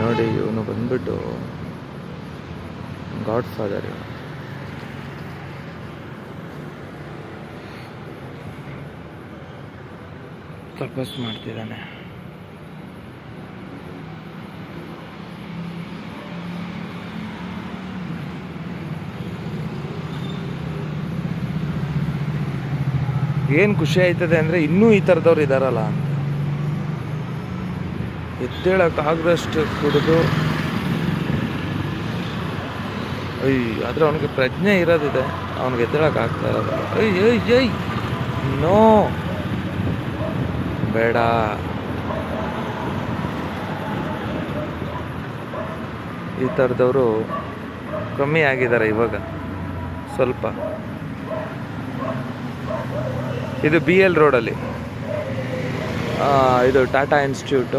ನೋಡಿ ಇವನು ಬಂದ್ಬಿಟ್ಟು ಗಾಡ್ ಫಾದರ್. ತಪಸ್ ಮಾಡ್ತಿದ್ದಾನೆ. ಏನು ಖುಷಿ ಆಯ್ತದೆ ಅಂದರೆ ಇನ್ನೂ ಈ ಥರದವ್ರು ಇದ್ದಾರಲ್ಲ ಅಂತ. ಎದ್ದೇಳಕ್ಕಾಗದಷ್ಟು ಕುಡಿದು ಆದರೆ ಅವನಿಗೆ ಪ್ರಜ್ಞೆ ಇರೋದಿದೆ, ಅವನಿಗೆ ಎದ್ದೇಳಕ್ಕಾಗ್ತಾ ಇರೋದು. ಏಯ್ ನೋ, ಬೇಡ. ಈ ಥರದವರು ಕಮ್ಮಿ ಆಗಿದ್ದಾರೆ ಇವಾಗ ಸ್ವಲ್ಪ. ಇದು BL ರೋಡಲ್ಲಿ, ಇದು ಟಾಟಾ ಇನ್ಸ್ಟಿಟ್ಯೂಟು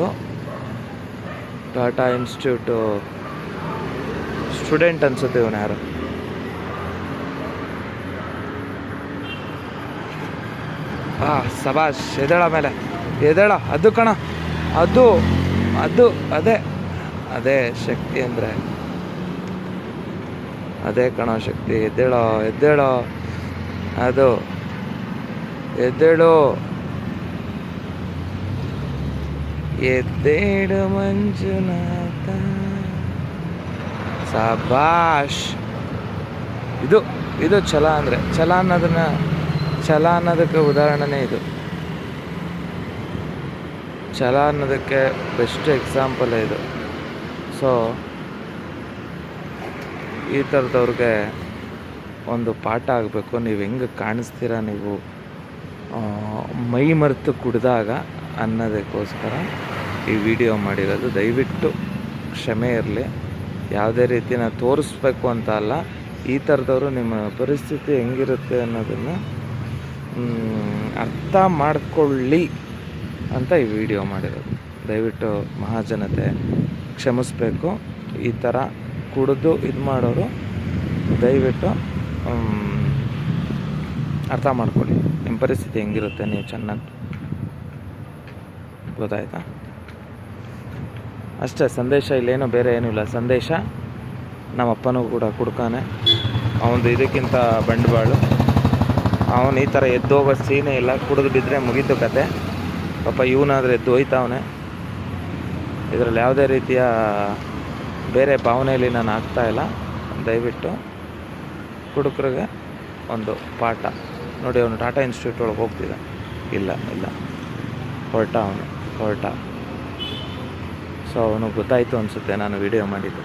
ಸ್ಟೂಡೆಂಟ್ ಅನ್ಸುತ್ತೆ ಇವನು ಯಾರು. ಸಬಾಷ್, ಎದ್ದೇಳ ಮೇಲೆ ಎದ್ದೇಳ. ಅದು ಕಣ, ಅದು ಅದು ಅದೇ ಅದೇ ಶಕ್ತಿ ಅಂದರೆ, ಅದೇ ಕಣೋ ಶಕ್ತಿ. ಎದ್ದೇಳೋ ಎದ್ದೇಳೋ, ಅದು ಎದ್ದೇಳು ಎದ್ದೇಳು ಮಂಜುನಾಥ. ಸಬಾಷ್. ಇದು ಇದು ಛಲ ಅಂದರೆ, ಛಲ ಅನ್ನೋದಕ್ಕೆ ಉದಾಹರಣೆನೇ ಇದು. ಛಲ ಅನ್ನೋದಕ್ಕೆ ಬೆಸ್ಟ್ ಎಕ್ಸಾಂಪಲ್ ಇದು. ಸೊ ಈ ಥರದವ್ರಿಗೆ ಒಂದು ಪಾಠ ಆಗಬೇಕು. ನೀವು ಹೆಂಗೆ ಕಾಣಿಸ್ತೀರ ನೀವು ಮೈ ಮರೆತು ಕುಡಿದಾಗ ಅನ್ನೋದಕ್ಕೋಸ್ಕರ ಈ ವಿಡಿಯೋ ಮಾಡಿರೋದು. ದಯವಿಟ್ಟು ಕ್ಷಮೆ ಇರಲಿ. ಯಾವುದೇ ರೀತಿ ನಾವು ತೋರಿಸ್ಬೇಕು ಅಂತ ಅಲ್ಲ, ಈ ಥರದವರು ನಿಮ್ಮ ಪರಿಸ್ಥಿತಿ ಹೆಂಗಿರುತ್ತೆ ಅನ್ನೋದನ್ನು ಅರ್ಥ ಮಾಡಿಕೊಳ್ಳಿ ಅಂತ ಈ ವಿಡಿಯೋ ಮಾಡಿರೋದು. ದಯವಿಟ್ಟು ಮಹಾಜನತೆ ಕ್ಷಮಿಸ್ಬೇಕು. ಈ ಥರ ಕುಡಿದು ಇದು ಮಾಡೋರು ದಯವಿಟ್ಟು ಅರ್ಥ ಮಾಡ್ಕೊಳ್ಳಿ. ನಿಮ್ಮ ಪರಿಸ್ಥಿತಿ ಹೆಂಗಿರುತ್ತೆ ನೀವು ಚೆನ್ನಾಗಿ ಗೊತ್ತಾಯ್ತಾ? ಅಷ್ಟೇ ಸಂದೇಶ. ಇಲ್ಲೇನೋ ಬೇರೆ ಏನೂ ಇಲ್ಲ. ಸಂದೇಶ, ನಮ್ಮಪ್ಪನೂ ಕೂಡ ಕುಡ್ಕಾನೆ, ಅವನದು ಇದಕ್ಕಿಂತ ಬಂಡವಾಳು. ಅವನು ಈ ಥರ ಎದ್ದೋಗೋ ಸೀನೇ ಇಲ್ಲ. ಕುಡಿದು ಬಿದ್ದರೆ ಮುಗೀತು ಕತೆ. ಪಾಪ ಇವನಾದರೆ ಎದ್ದು ಹೋಯ್ತಾವನೆ. ಇದರಲ್ಲಿ ಯಾವುದೇ ರೀತಿಯ ಬೇರೆ ಭಾವನೆಯಲ್ಲಿ ನಾನು ಆಗ್ತಾಯಿಲ್ಲ. ದಯವಿಟ್ಟು ಕುಡುಕರಿಗೆ ಒಂದು ಪಾಠ. ನೋಡಿ, ಅವನು ಟಾಟಾ ಇನ್ಸ್ಟಿಟ್ಯೂಟ್ ಒಳಗೆ ಹೋಗ್ತಿದ್ದ. ಇಲ್ಲ ಹೊರಟ. ಸೊ ಅವನು ಗೊತ್ತಾಯಿತು ಅನಿಸುತ್ತೆ ನಾನು ವಿಡಿಯೋ ಮಾಡಿದ್ದು.